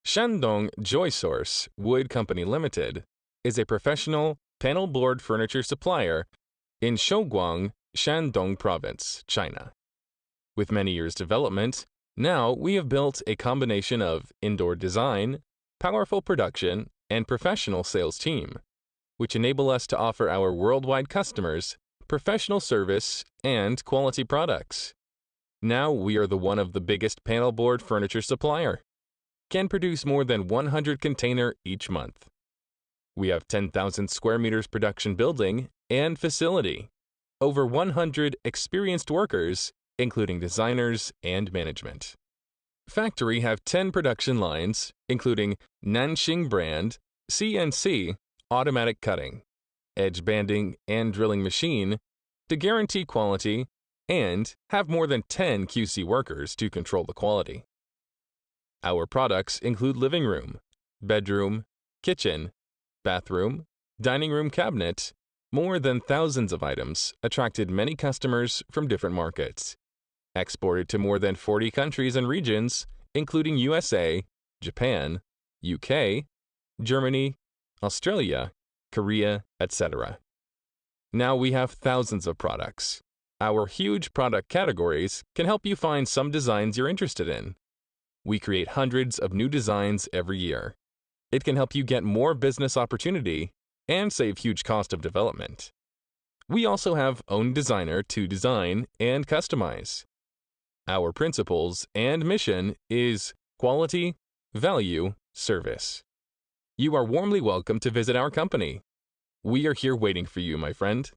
Shandong Joysource Wood Co. Limited is a professional panel board furniture supplier in Shouguang, Shandong Province, China. With many years' development, now we have built a combination of indoor design, powerful production, and professional sales team, which enable us to offer our worldwide customers professional service and quality products. Now we are one of the biggest panel board furniture supplier. Can produce more than 100 container each month. We have 10,000 square meters production building and facility, over 100 experienced workers, including designers and management. Factory have 10 production lines, including Nanxing brand, CNC, automatic cutting, edge banding and drilling machine to guarantee quality, and have more than 10 QC workers to control the quality. Our products include living room, bedroom, kitchen, bathroom, dining room cabinet, more than thousands of items attracted many customers from different markets. Exported to more than 40 countries and regions, including USA, Japan, UK, Germany, Australia, Korea, etc. Now we have thousands of products. Our huge product categories can help you find some designs you're interested in. We create hundreds of new designs every year. It can help you get more business opportunity and save huge cost of development. We also have own designer to design and customize. Our principles and mission is quality, value, service. You are warmly welcome to visit our company. We are here waiting for you, my friend.